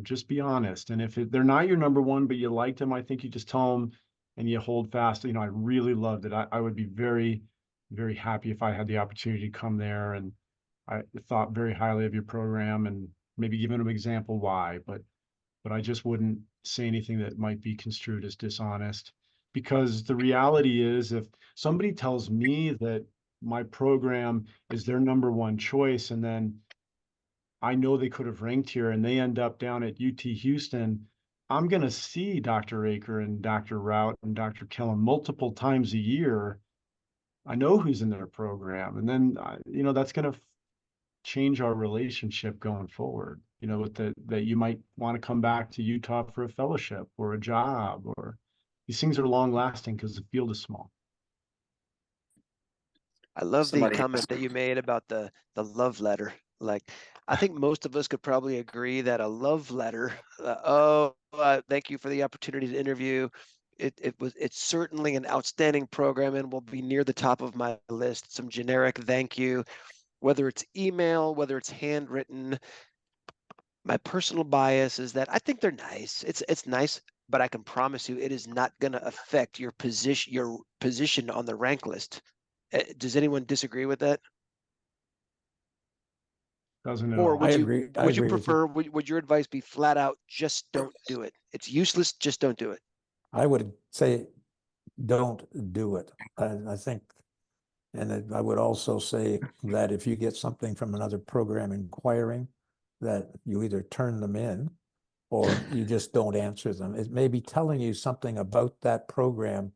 just be honest. And if they're not your number one, but you liked them, I think you just tell them and you hold fast. I really loved it. I would be very, very happy if I had the opportunity to come there, and I thought very highly of your program, and maybe give them an example why, but I just wouldn't say anything that might be construed as dishonest, because the reality is if somebody tells me that my program is their number one choice, and then I know they could have ranked here and they end up down at UT Houston, I'm going to see Dr. Aker and Dr. Rout and Dr. Kellum multiple times a year. I know who's in their program. And then, that's going to change our relationship going forward, with that you might want to come back to Utah for a fellowship or a job, or these things are long lasting because the field is small. I love the comment that you made about the love letter. Like, I think most of us could probably agree that a love letter, thank you for the opportunity to interview. It's certainly an outstanding program and will be near the top of my list. Some generic thank you, whether it's email, whether it's handwritten. My personal bias is that I think they're nice. It's nice, but I can promise you it is not going to affect your position on the rank list. Does anyone disagree with that? Doesn't know. Or would I you agree. would you prefer, would your advice be flat out, just don't do it? It's useless, just don't do it. I would say, don't do it. I think, and I would also say that if you get something from another program inquiring, that you either turn them in or you just don't answer them. It may be telling you something about that program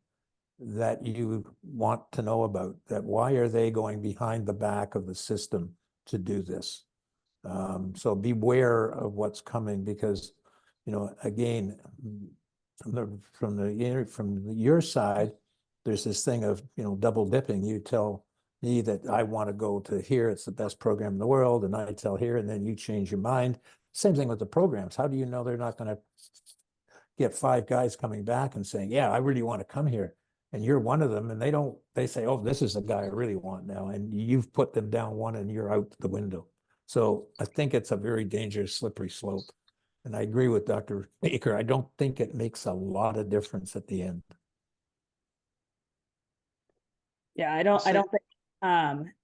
that you want to know about, that why are they going behind the back of the system to do this? So beware of what's coming, because, you know, again, from your side, there's this thing of, you know, double dipping. You tell me that I want to go to here, it's the best program in the world, and I tell here, and then you change your mind. Same thing with the programs. How do you know they're not going to get 5 guys coming back and saying, yeah, I really want to come here, and you're one of them, and they say, oh, this is the guy I really want now, and you've put them down one and you're out the window. So I think it's a very dangerous, slippery slope. And I agree with Dr. Baker. I don't think it makes a lot of difference at the end. Yeah, I don't think,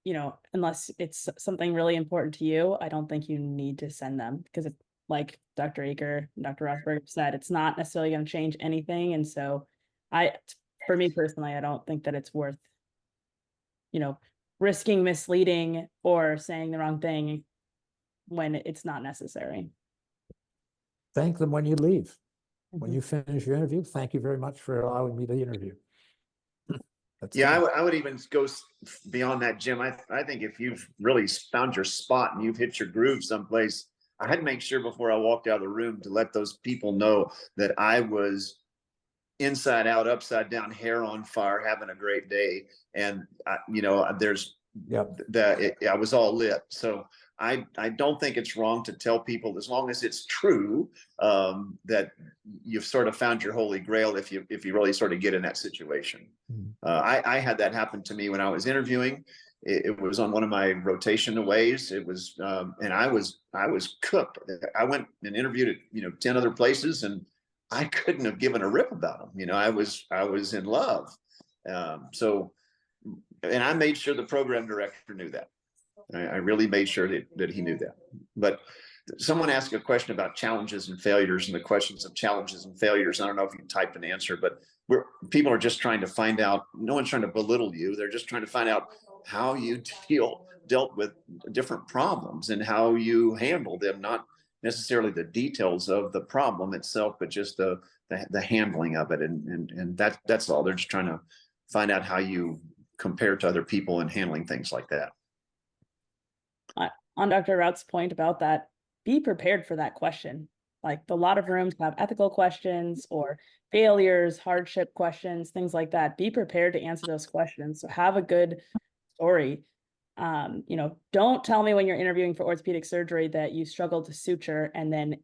you know, unless it's something really important to you, I don't think you need to send them, because it's like Dr. Aker and Dr. Rothberg said, it's not necessarily going to change anything. And so for me personally, I don't think that it's worth, you know, risking misleading or saying the wrong thing when it's not necessary. Thank them when you leave. When you finish your interview, thank you very much for allowing me to interview. Yeah, I would even go beyond that, Jim. I think if you've really found your spot and you've hit your groove someplace, I had to make sure before I walked out of the room to let those people know that I was inside out, upside down, hair on fire, having a great day. And you know, there's I was all lit. So I don't think it's wrong to tell people, as long as it's true, that you've sort of found your holy grail if you really sort of get in that situation. I had that happen to me when I was interviewing. It was on one of my rotation aways. It was, and I was cooked. I went and interviewed at, you know, 10 other places, and I couldn't have given a rip about them. You know, I was in love. So, and I made sure the program director knew that. I really made sure that he knew that. But someone asked a question about challenges and failures, and the questions of challenges and failures. I don't know if you can type an answer, but people are just trying to find out. No one's trying to belittle you. They're just trying to find out how you dealt with different problems and how you handle them, not necessarily the details of the problem itself, but just the handling of it. And that's all. They're just trying to find out how you compare to other people in handling things like that. On Dr. Rout's point about that, be prepared for that question. Like, a lot of rooms have ethical questions or failures, hardship questions, things like that. Be prepared to answer those questions. So have a good story. You know, don't tell me when you're interviewing for orthopedic surgery that you struggled to suture, and then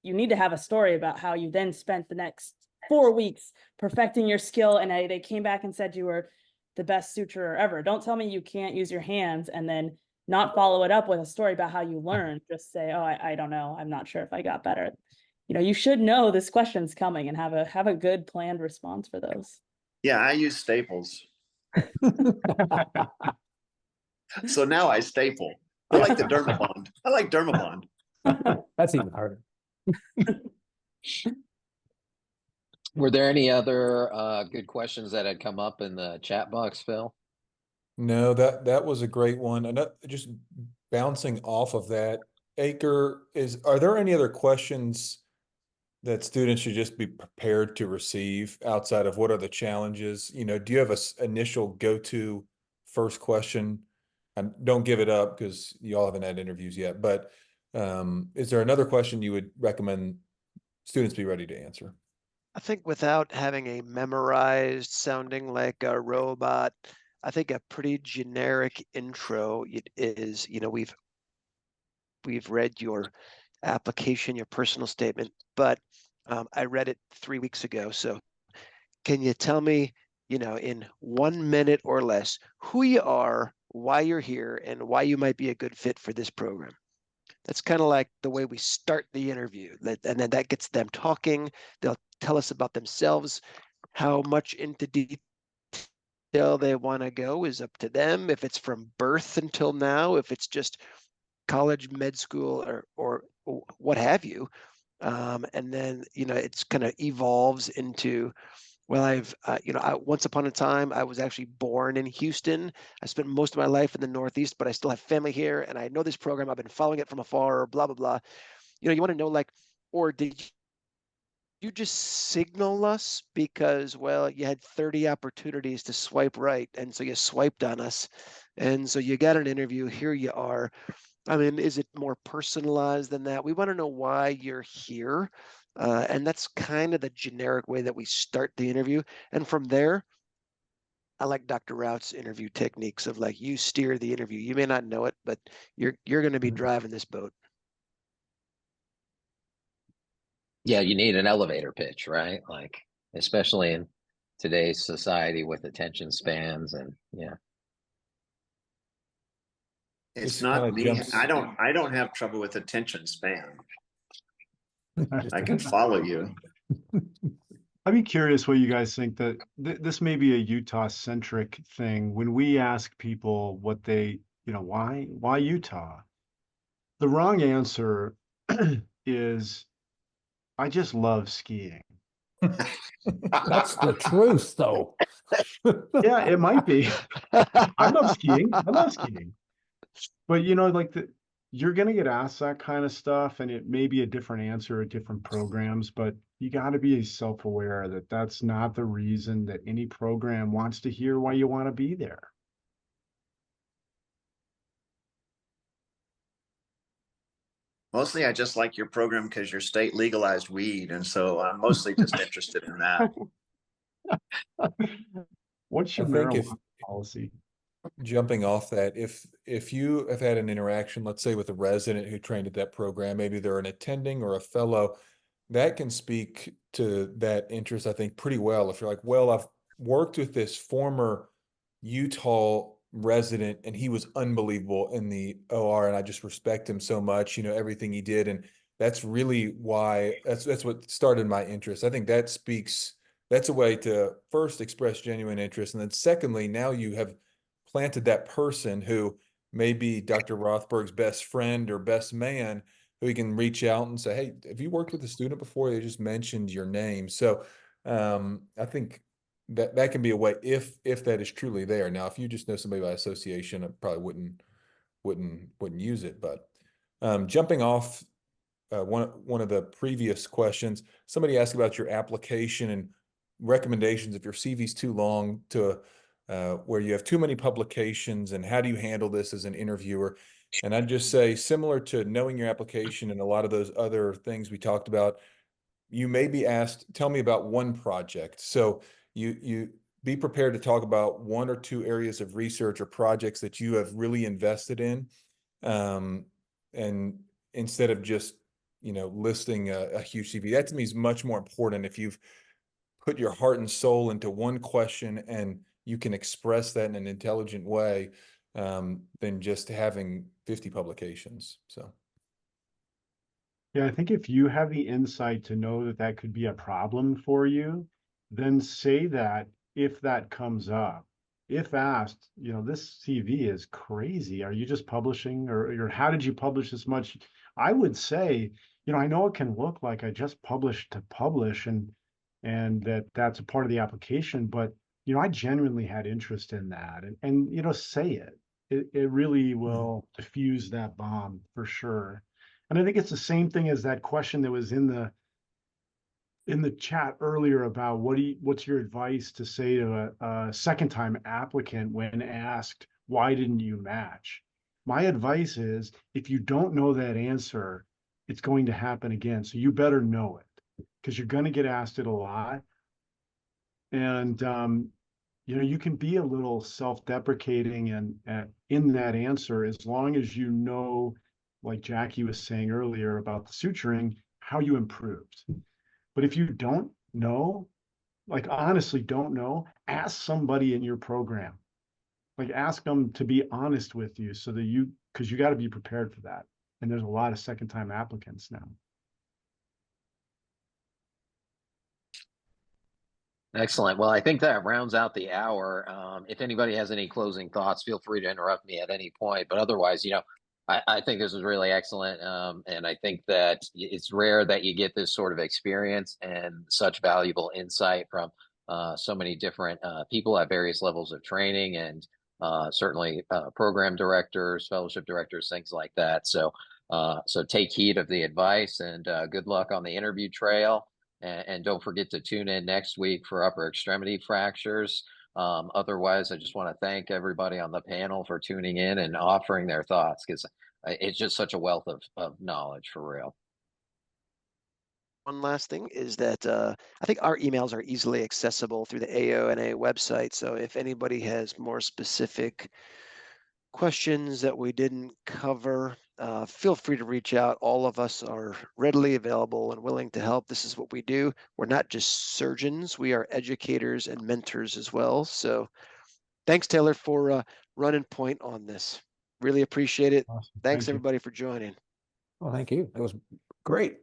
you need to have a story about how you then spent the next 4 weeks perfecting your skill, and they came back and said you were the best suturer ever. Don't tell me you can't use your hands and then not follow it up with a story about how you learned. Just say, oh, I don't know, I'm not sure if I got better. You know, you should know this question's coming and have a good planned response for those. Yeah, I use staples. So now I staple. I like the Dermabond. I like Dermabond. That's even harder. Were there any other good questions that had come up in the chat box, Phil? No, that was a great one. And just bouncing off of that, Aker, are there any other questions that students should just be prepared to receive outside of what are the challenges? You know, do you have an initial go-to first question? And don't give it up because you all haven't had interviews yet, but is there another question you would recommend students be ready to answer? I think without having a memorized, sounding like a robot, I think a pretty generic intro is, you know, we've read your application, your personal statement, but I read it 3 weeks ago. So can you tell me, you know, in 1 minute or less, who you are, why you're here, and why you might be a good fit for this program? That's kind of like the way we start the interview. And then that gets them talking. They'll tell us about themselves. How much into detail they want to go is up to them. If it's from birth until now, if it's just college, med school, or what have you. And then, you know, it's kind of evolves into, well, once upon a time, I was actually born in Houston. I spent most of my life in the Northeast, but I still have family here, and I know this program. I've been following it from afar, or blah, blah, blah. You know, you want to know, like, or did you just signal us because, well, you had 30 opportunities to swipe right, and so you swiped on us, and so you got an interview, here you are. I mean, is it more personalized than that? We want to know why you're here. And that's kind of the generic way that we start the interview. And from there, I like Dr. Rout's interview techniques of like, you steer the interview. You may not know it, but you're going to be driving this boat. Yeah, you need an elevator pitch, right? Like, especially in today's society with attention spans and yeah. It's This not kinda me. jumps- I don't have trouble with attention span. I can follow you. I'd be curious what you guys think that this may be a Utah-centric thing. When we ask people what they, why Utah? The wrong answer is, I just love skiing. That's the truth, though. Yeah, it might be. I love skiing. I love skiing. But you're going to get asked that kind of stuff, and it may be a different answer at different programs, but you got to be self-aware that that's not the reason that any program wants to hear why you want to be there. Mostly, I just like your program because you're state legalized weed, and so I'm mostly just interested in that. What's your marijuana policy? Jumping off that, if you have had an interaction, let's say with a resident who trained at that program, maybe they're an attending or a fellow, that can speak to that interest, I think, pretty well. If you're like, well, I've worked with this former Utah resident and he was unbelievable in the OR and I just respect him so much, everything he did. And that's really why that's what started my interest. I think that speaks, that's a way to first express genuine interest. And then secondly, now you have planted that person who may be Dr. Rothberg's best friend or best man, who he can reach out and say, hey, have you worked with a student before? They just mentioned your name. So I think that can be a way if that is truly there. Now, if you just know somebody by association, I probably wouldn't use it. But jumping off one of the previous questions, somebody asked about your application and recommendations if your CV is too long to where you have too many publications, and how do you handle this as an interviewer? And I'd just say, similar to knowing your application and a lot of those other things we talked about, you may be asked, tell me about one project. So you be prepared to talk about one or two areas of research or projects that you have really invested in. And instead of just, listing a huge CV, that to me is much more important. If you've put your heart and soul into one question and you can express that in an intelligent way, than just having 50 publications. So. Yeah, I think if you have the insight to know that that could be a problem for you, then say that if that comes up. If asked, this CV is crazy. Are you just publishing or how did you publish this much? I would say, I know it can look like I just published to publish and that's a part of the application, but I genuinely had interest in that and say it. It really will diffuse that bomb for sure. And I think it's the same thing as that question that was in the chat earlier about what's your advice to say to a second time applicant when asked, why didn't you match? My advice is, if you don't know that answer, it's going to happen again. So you better know it, because you're going to get asked it a lot. And, you can be a little self-deprecating and in that answer, as long as you know, like Jackie was saying earlier about the suturing, how you improved. But if you don't know, like honestly don't know, ask somebody in your program. Like ask them to be honest with you so that because you got to be prepared for that. And there's a lot of second time applicants now. Excellent. Well, I think that rounds out the hour. If anybody has any closing thoughts, feel free to interrupt me at any point. But otherwise, I think this was really excellent. And I think that it's rare that you get this sort of experience and such valuable insight from so many different people at various levels of training, and certainly program directors, fellowship directors, things like that. So take heed of the advice, and good luck on the interview trail. And don't forget to tune in next week for upper extremity fractures. Otherwise, I just want to thank everybody on the panel for tuning in and offering their thoughts, because it's just such a wealth of knowledge for real. One last thing is that I think our emails are easily accessible through the AONA website. So if anybody has more specific questions that we didn't cover, feel free to reach out. All of us are readily available and willing to help. This is what we do. We're not just surgeons, we are educators and mentors as well. So thanks, Taylor, for running point on this. Really appreciate it. Awesome. Thanks, Thank you. everybody, for joining. Well, thank you. It was great.